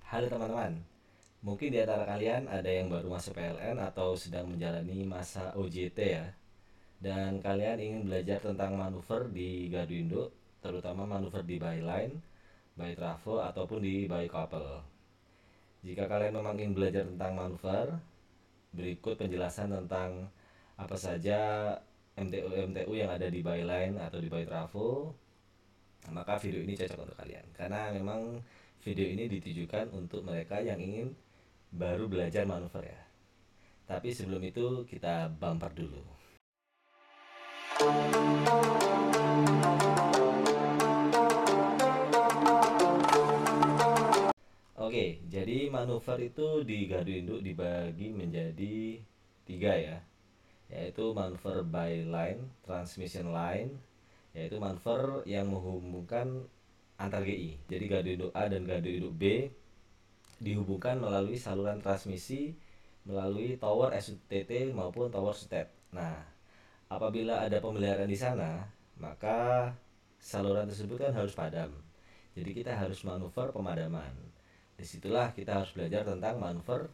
Halo teman-teman, mungkin di antara kalian ada yang baru masuk PLN atau sedang menjalani masa OJT ya. Dan kalian ingin belajar tentang manuver di Gardu Induk, terutama manuver di byline, by trafo ataupun di by couple. Jika kalian memang ingin belajar tentang manuver, berikut penjelasan tentang apa saja MTU-MTU yang ada di byline atau di by trafo, maka video ini cocok untuk kalian. Karena memang video ini ditujukan untuk mereka yang ingin baru belajar manuver ya. Tapi sebelum itu kita bumper dulu. Oke, jadi manuver itu di gardu induk dibagi menjadi tiga ya, yaitu manuver by line, transmission line, yaitu manuver yang menghubungkan antar GI. Jadi gardu induk A dan gardu induk B dihubungkan melalui saluran transmisi melalui tower SUTT maupun tower SUTET. Nah, apabila ada pemeliharaan di sana, maka saluran tersebut kan harus padam. Jadi kita harus manuver pemadaman. Disitulah kita harus belajar tentang manuver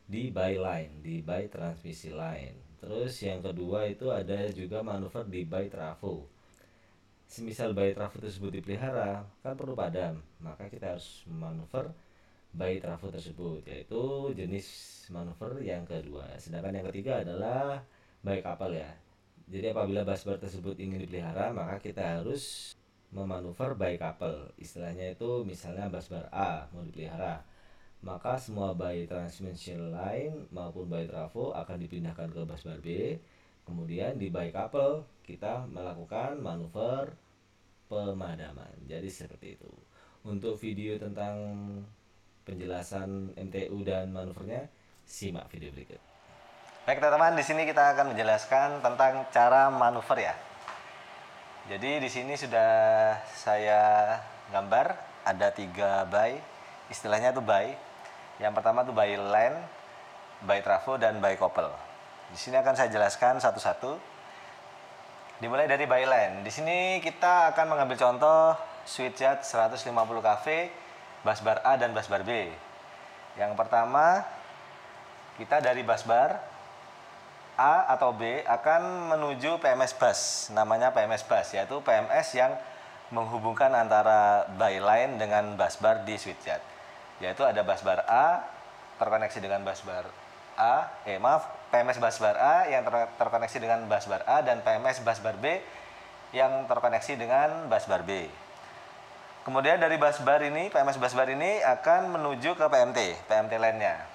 di by line, di by transmisi line. Terus yang kedua itu ada juga manuver di by trafo. Semisal by trafo tersebut dipelihara, kan perlu padam, maka kita harus manuver by trafo tersebut, yaitu jenis manuver yang kedua. Sedangkan yang ketiga adalah by couple ya. Jadi apabila busbar tersebut ingin dipelihara, maka kita harus memanuver by couple. Istilahnya itu misalnya busbar A mau dipelihara, maka semua by transmission line maupun by trafo akan dipindahkan ke busbar B. Kemudian di by couple kita melakukan manuver pemadaman. Jadi seperti itu. Untuk video tentang penjelasan MTU dan manuvernya, simak video berikut. Baik teman-teman, di sini kita akan menjelaskan tentang cara manuver ya. Jadi di sini sudah saya gambar ada 3 by, istilahnya itu by. Yang pertama itu by line, by trafo dan by couple. Di sini akan saya jelaskan satu-satu. Dimulai dari by line. Di sini kita akan mengambil contoh switchyard 150 kV, busbar A dan busbar B. Yang pertama, kita dari busbar A atau B akan menuju PMS bus, namanya PMS bus, yaitu PMS yang menghubungkan antara byline dengan busbar di switchyard. Yaitu ada busbar A terkoneksi dengan busbar PMS busbar A yang terkoneksi dengan busbar A dan PMS busbar B yang terkoneksi dengan busbar B. Kemudian dari busbar ini, PMS busbar ini akan menuju ke PMT line-nya.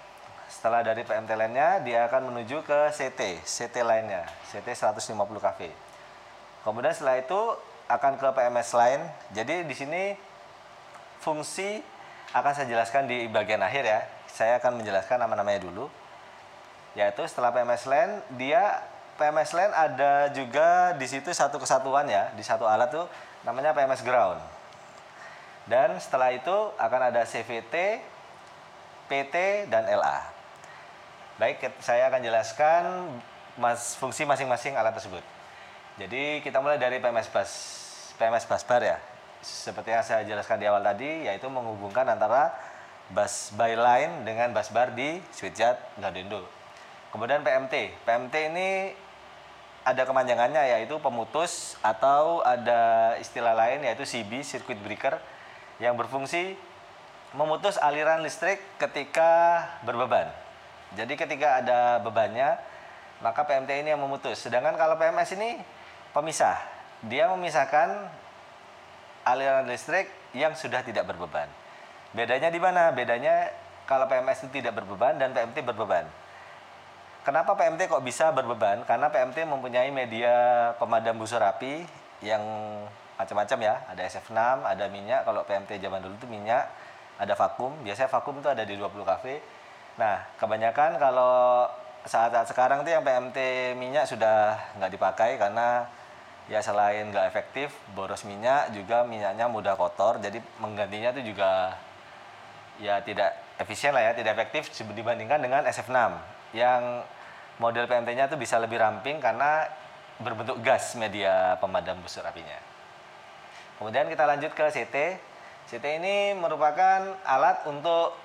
Setelah dari PMT line-nya, dia akan menuju ke CT line-nya, CT 150 kV. Kemudian setelah itu akan ke PMS line. Jadi di sini fungsi akan saya jelaskan di bagian akhir ya. Saya akan menjelaskan nama-namanya dulu. Yaitu setelah PMS line, PMS line ada juga di situ satu kesatuan ya, di satu alat tuh namanya PMS ground. Dan setelah itu akan ada CVT, PT, dan LA. Baik, saya akan jelaskan fungsi masing-masing alat tersebut. Jadi kita mulai dari PMS busbar ya. Seperti yang saya jelaskan di awal tadi, yaitu menghubungkan antara bus by line dengan busbar di switchyard gardu induk. Kemudian PMT ini ada kepanjangannya yaitu pemutus atau ada istilah lain yaitu CB, circuit breaker, yang berfungsi memutus aliran listrik ketika berbeban. Jadi ketika ada bebannya, maka PMT ini yang memutus. Sedangkan kalau PMS ini pemisah. Dia memisahkan aliran listrik yang sudah tidak berbeban. Bedanya di mana? Bedanya kalau PMS itu tidak berbeban dan PMT berbeban. Kenapa PMT kok bisa berbeban? Karena PMT mempunyai media pemadam busur api yang macam-macam ya. Ada SF6, ada minyak. Kalau PMT zaman dulu itu minyak, ada vakum. Biasanya vakum itu ada di 20 kV. Nah, kebanyakan kalau saat-saat sekarang tuh yang PMT minyak sudah nggak dipakai karena ya selain nggak efektif, boros minyak, juga minyaknya mudah kotor, jadi menggantinya itu juga ya tidak efisien lah ya, tidak efektif dibandingkan dengan SF6 yang model PMT-nya itu bisa lebih ramping karena berbentuk gas media pemadam busur apinya. Kemudian kita lanjut ke CT. CT ini merupakan alat untuk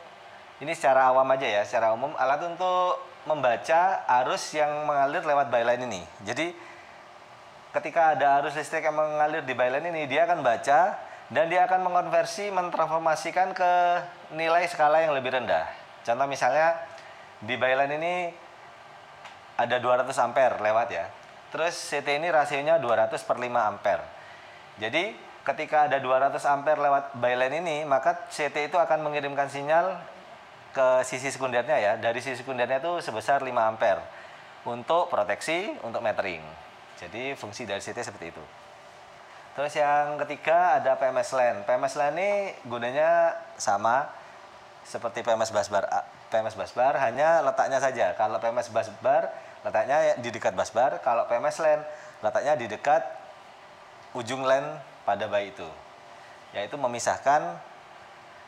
Ini secara awam aja ya, secara umum alat untuk membaca arus yang mengalir lewat byline ini. Jadi ketika ada arus listrik yang mengalir di byline ini, dia akan baca dan dia akan mengonversi, mentransformasikan ke nilai skala yang lebih rendah. Contoh misalnya di byline ini ada 200 ampere lewat ya. Terus CT ini rasionya 200 per 5 ampere. Jadi ketika ada 200 ampere lewat byline ini, maka CT itu akan mengirimkan sinyal ke sisi sekundernya ya. Dari sisi sekundernya itu sebesar 5 ampere untuk proteksi, untuk metering. Jadi fungsi dari CT seperti itu. Terus yang ketiga ada PMS LAN. PMS LAN ini gunanya sama seperti PMS busbar. PMS busbar hanya letaknya saja. Kalau PMS busbar letaknya di dekat busbar, kalau PMS LAN letaknya di dekat ujung LAN pada bayi itu. Yaitu memisahkan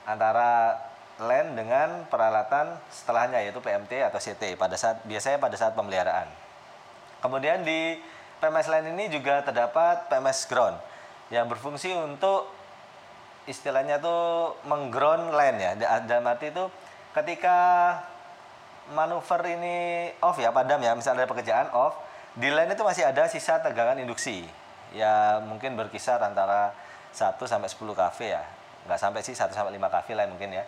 antara LAN dengan peralatan setelahnya yaitu PMT atau CT biasanya pada saat pemeliharaan. Kemudian di PMS LAN ini juga terdapat PMS ground yang berfungsi untuk istilahnya tuh mengground LAN ya. Dalam arti itu ketika manuver ini off ya, padam ya, misalnya ada pekerjaan off, di LAN itu masih ada sisa tegangan induksi. Ya mungkin berkisar antara 1 sampai 10 kV ya. Nggak sampai sih 1 sampai 5 kV LAN mungkin ya.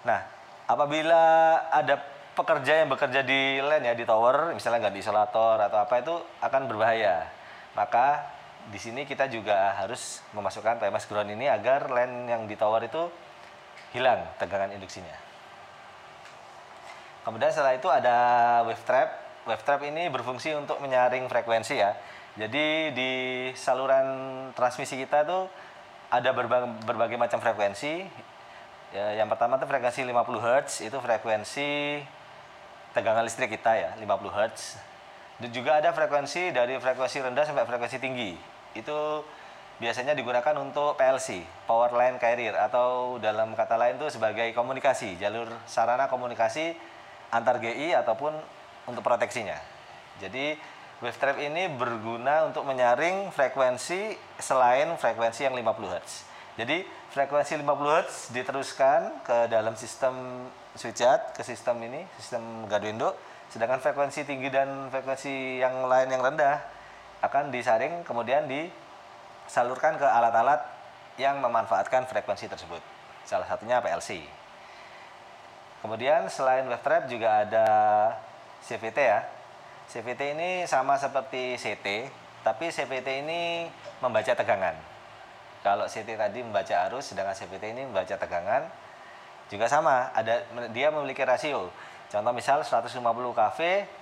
Nah, apabila ada pekerja yang bekerja di LAN ya, di tower, misalnya ganti isolator atau apa, itu akan berbahaya. Maka di sini kita juga harus memasukkan PMS ground ini agar LAN yang di tower itu hilang tegangan induksinya. Kemudian setelah itu ada wave trap. Wave trap ini berfungsi untuk menyaring frekuensi ya. Jadi di saluran transmisi kita tuh ada berbagai macam frekuensi. Ya, yang pertama itu frekuensi 50 Hz, itu frekuensi tegangan listrik kita ya, 50 Hz. Dan juga ada frekuensi dari frekuensi rendah sampai frekuensi tinggi. Itu biasanya digunakan untuk PLC, Power Line Carrier, atau dalam kata lain itu sebagai komunikasi, jalur sarana komunikasi antar GI ataupun untuk proteksinya. Jadi wave trap ini berguna untuk menyaring frekuensi selain frekuensi yang 50 Hz. Jadi frekuensi 50 Hz diteruskan ke dalam sistem switchyard, ke sistem ini, sistem gardu induk. Sedangkan frekuensi tinggi dan frekuensi yang lain yang rendah akan disaring kemudian disalurkan ke alat-alat yang memanfaatkan frekuensi tersebut. Salah satunya PLC. Kemudian selain wave trap juga ada CVT ya. CVT ini sama seperti CT, tapi CVT ini membaca tegangan. Kalau CT tadi membaca arus, sedangkan CVT ini membaca tegangan. Juga sama, dia memiliki rasio. Contoh misal 150 kV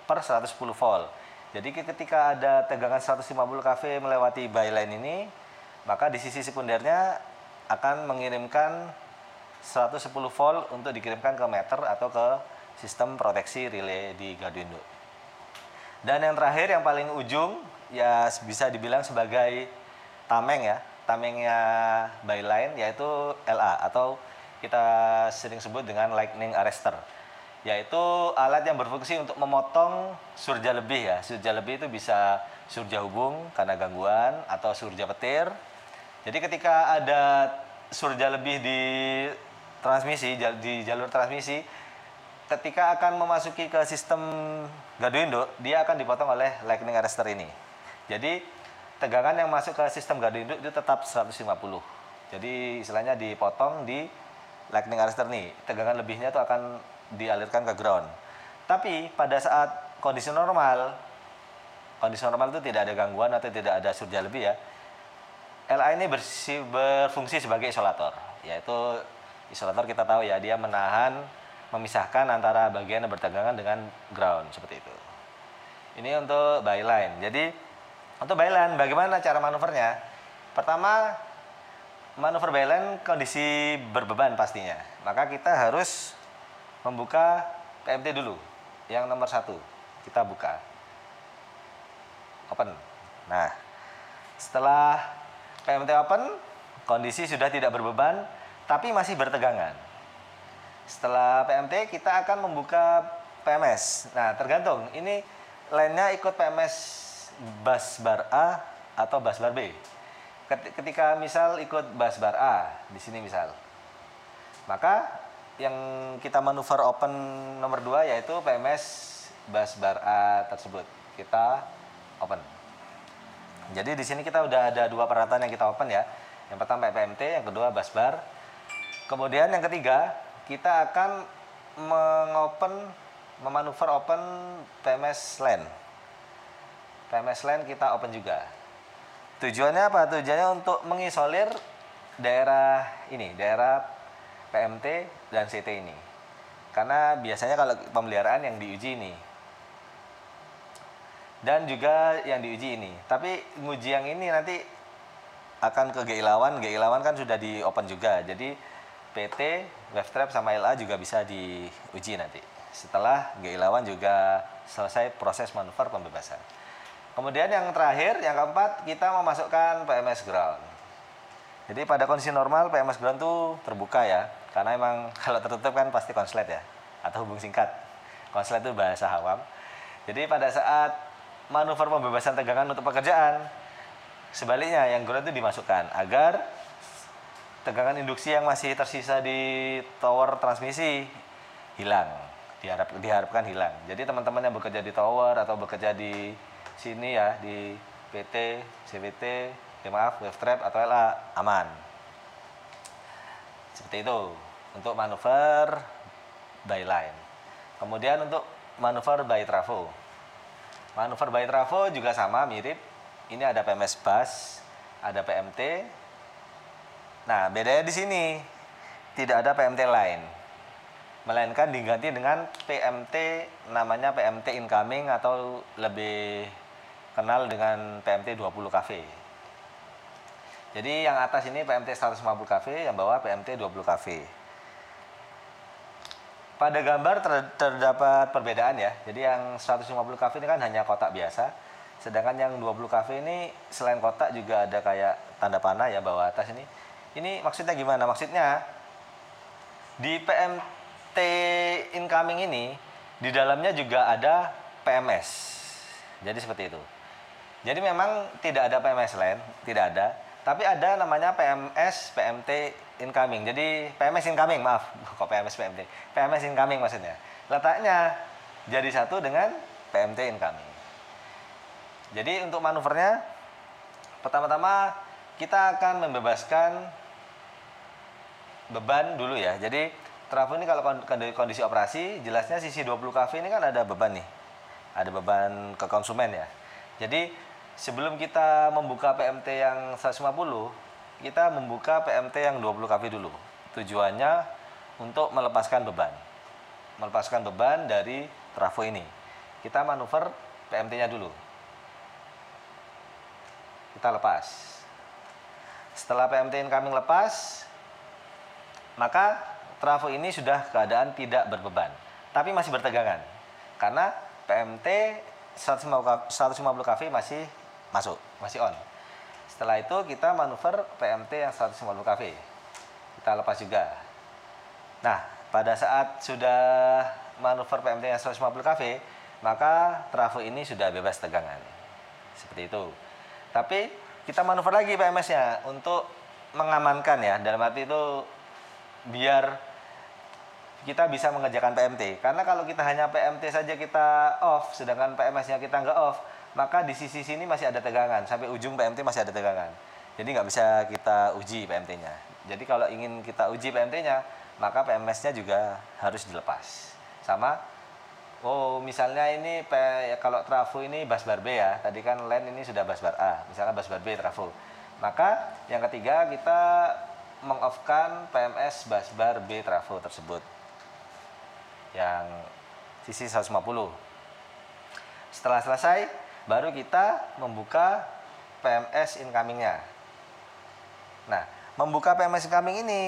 per 110 volt. Jadi ketika ada tegangan 150 kV melewati byline ini, maka di sisi sekundernya akan mengirimkan 110 volt untuk dikirimkan ke meter atau ke sistem proteksi relay di gardu induk. Dan yang terakhir, yang paling ujung, ya bisa dibilang sebagai tameng ya, tamengnya byline, yaitu LA atau kita sering sebut dengan lightning arrestor, yaitu alat yang berfungsi untuk memotong surja lebih ya. Surja lebih itu bisa surja hubung karena gangguan atau surja petir. Jadi ketika ada surja lebih di transmisi, di jalur transmisi, ketika akan memasuki ke sistem gardu induk, dia akan dipotong oleh lightning arrestor ini. Jadi tegangan yang masuk ke sistem gardu induk itu tetap 150. Jadi istilahnya dipotong di lightning arrestor nih. Tegangan lebihnya itu akan dialirkan ke ground. Tapi pada saat kondisi normal itu tidak ada gangguan atau tidak ada surja lebih ya. LA ini berfungsi sebagai isolator, yaitu isolator kita tahu ya, dia memisahkan antara bagian yang bertegangan dengan ground seperti itu. Ini untuk byline. Jadi untuk byline bagaimana cara manuvernya? Pertama, manuver byline kondisi berbeban pastinya. Maka kita harus membuka PMT dulu. Yang nomor 1 kita buka. Open. Nah, setelah PMT open, kondisi sudah tidak berbeban tapi masih bertegangan. Setelah PMT kita akan membuka PMS. Nah, tergantung ini line-nya ikut PMS busbar A atau busbar B. Ketika misal ikut busbar A di sini misal, maka yang kita manuver open nomor 2 yaitu PMS busbar A tersebut. Kita open. Jadi di sini kita udah ada 2 peralatan yang kita open ya. Yang pertama PMT, yang kedua busbar. Kemudian yang ketiga, kita akan memanuver open PMS LAN. PMS LAN kita open juga. Tujuannya apa? Tujuannya untuk mengisolir daerah ini, daerah PMT dan CT ini. Karena biasanya kalau pemeliharaan yang diuji ini. Dan juga yang diuji ini. Tapi nguji yang ini nanti akan ke GI Lawan. GI Lawan kan sudah di open juga. Jadi PT, Webtrap sama LA juga bisa diuji nanti. Setelah GI Lawan juga selesai proses manuver pembebasan. Kemudian yang terakhir, yang keempat, kita memasukkan PMS ground. Jadi pada kondisi normal PMS ground itu terbuka ya. Karena emang kalau tertutup kan pasti konslet ya. Atau hubung singkat. Konslet itu bahasa awam. Jadi pada saat manuver pembebasan tegangan untuk pekerjaan, sebaliknya yang ground itu dimasukkan agar tegangan induksi yang masih tersisa di tower transmisi hilang, diharapkan hilang. Jadi teman-teman yang bekerja di tower atau bekerja di sini ya, di PT, CVT, Webtrap atau LA aman. Seperti itu untuk manuver by line. Kemudian untuk manuver by trafo. Manuver by trafo juga sama, mirip. Ini ada PMS bus, ada PMT. Nah, bedanya di sini tidak ada PMT line. Melainkan diganti dengan PMT, namanya PMT incoming atau lebih kenal dengan PMT 20 kV. Jadi yang atas ini PMT 150 kV, yang bawah PMT 20 kV. Pada gambar terdapat perbedaan ya. Jadi yang 150 kV ini kan hanya kotak biasa. Sedangkan yang 20 kV ini selain kotak juga ada kayak tanda panah ya bawah atas ini. Ini maksudnya gimana? Maksudnya di PMT incoming ini di dalamnya juga ada PMS. Jadi seperti itu. Jadi memang tidak ada PMS lain, tidak ada. Tapi ada namanya PMS, PMT incoming. Jadi PMS incoming, maaf, kok PMS PMT. PMS incoming maksudnya. Letaknya jadi satu dengan PMT incoming. Jadi untuk manuvernya, pertama-tama kita akan membebaskan beban dulu ya. Jadi trafo ini kalau kondisi operasi, jelasnya sisi 20 kV ini kan ada beban nih. Ada beban ke konsumen ya. Jadi sebelum kita membuka PMT yang 150, kita membuka PMT yang 20 kV dulu. Tujuannya untuk melepaskan beban. Melepaskan beban dari trafo ini. Kita manuver PMT-nya dulu. Kita lepas. Setelah PMT incoming lepas, maka trafo ini sudah keadaan tidak berbeban, tapi masih bertegangan. Karena PMT 150 kV masih masuk, masih on. Setelah itu kita manuver PMT yang 150 kV. Kita lepas juga. Nah, pada saat sudah manuver PMT yang 150 kV, maka trafo ini sudah bebas tegangan. Seperti itu. Tapi kita manuver lagi PMS-nya untuk mengamankan ya. Dalam arti itu biar kita bisa mengerjakan PMT. Karena kalau kita hanya PMT saja kita off, sedangkan PMS-nya kita nggak off, maka di sisi sini masih ada tegangan. Sampai ujung PMT masih ada tegangan. Jadi nggak bisa kita uji PMT-nya. Jadi kalau ingin kita uji PMT-nya, maka PMS-nya juga harus dilepas. Sama, misalnya ini kalau trafo ini busbar B ya. Tadi kan LAN ini sudah busbar A. Misalnya busbar B trafo. Maka yang ketiga kita meng-off-kan PMS busbar B trafo tersebut. Yang sisi 150. Setelah selesai, baru kita membuka PMS incoming-nya. Nah, membuka PMS incoming ini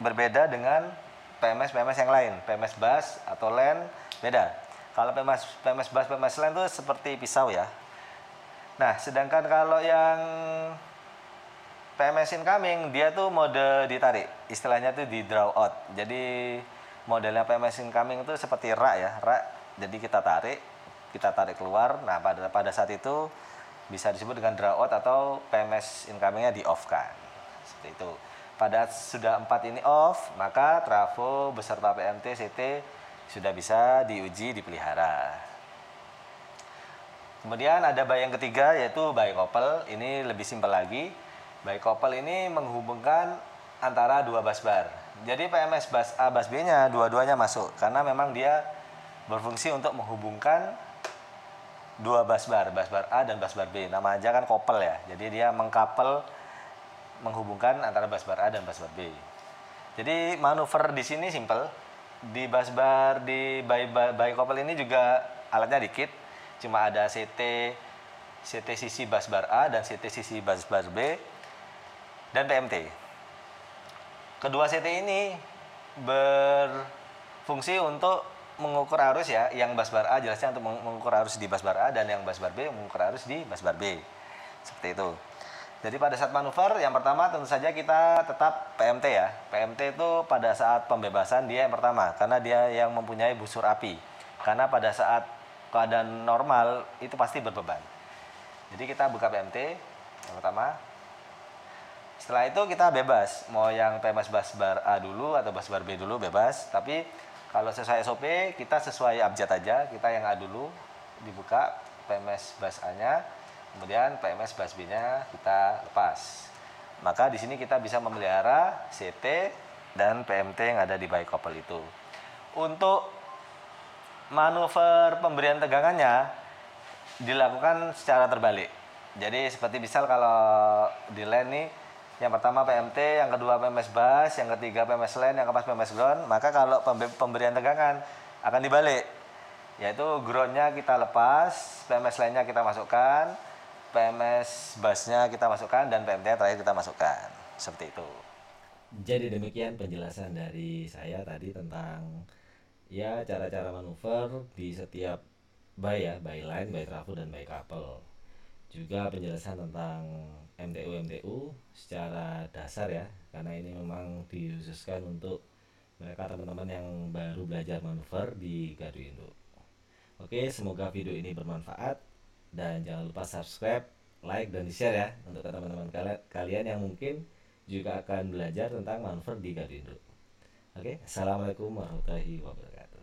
berbeda dengan PMS yang lain. PMS bus atau LAN beda. Kalau PMS bus, PMS LAN itu seperti pisau ya. Nah, sedangkan kalau yang PMS incoming, dia tuh mode ditarik. Istilahnya tuh di draw out. Jadi modelnya PMS incoming itu seperti rak ya. Rak, jadi kita tarik keluar. Nah, pada saat itu bisa disebut dengan draw out atau PMS incomingnya di off kan. Seperti itu. Pada sudah 4 ini off, maka trafo beserta PMT, CT sudah bisa diuji dipelihara. Kemudian ada buy yang ketiga yaitu buy couple. Ini lebih simpel lagi. Buy couple ini menghubungkan antara dua busbar. Jadi PMS bus A, bus B-nya dua-duanya masuk karena memang dia berfungsi untuk menghubungkan dua busbar A dan busbar B. Nama aja kan couple ya. Jadi dia mengkapel menghubungkan antara busbar A dan busbar B. Jadi manuver di sini simple. Di busbar di buy couple ini juga alatnya dikit. Cuma ada CT sisi busbar A dan CT sisi busbar B dan PMT. Kedua CT ini berfungsi untuk mengukur arus ya. Yang busbar A jelasnya untuk mengukur arus di busbar A dan yang busbar B mengukur arus di busbar B. Seperti itu. Jadi pada saat manuver yang pertama tentu saja kita tetap PMT ya. PMT itu pada saat pembebasan dia yang pertama karena dia yang mempunyai busur api. Karena pada saat keadaan normal itu pasti berbeban. Jadi kita buka PMT yang pertama. Setelah itu kita bebas mau yang PMS busbar A dulu atau busbar B dulu bebas. Tapi kalau sesuai SOP kita sesuai abjad aja. Kita yang A dulu dibuka PMS bus A-nya. Kemudian PMS bus B-nya kita lepas. Maka di sini kita bisa memelihara CT dan PMT yang ada di buy couple itu. Untuk manuver pemberian tegangannya dilakukan secara terbalik. Jadi seperti misal kalau di line nih, yang pertama PMT, yang kedua PMS bus, yang ketiga PMS line, yang keempat PMS ground. Maka kalau pemberian tegangan akan dibalik, yaitu groundnya kita lepas, PMS line-nya kita masukkan, PMS busnya kita masukkan, dan PMT terakhir kita masukkan. Seperti itu. Jadi demikian penjelasan dari saya tadi tentang ya cara-cara manuver di setiap buy ya, buy line, buy trafo, dan buy couple. Juga penjelasan tentang MTU secara dasar ya, karena ini memang dikhususkan untuk mereka teman-teman yang baru belajar manuver di Gardu. Oke, semoga video ini bermanfaat dan jangan lupa subscribe, like, dan share ya untuk teman-teman kalian yang mungkin juga akan belajar tentang manuver di Gardu. Oke, assalamualaikum warahmatullahi wabarakatuh.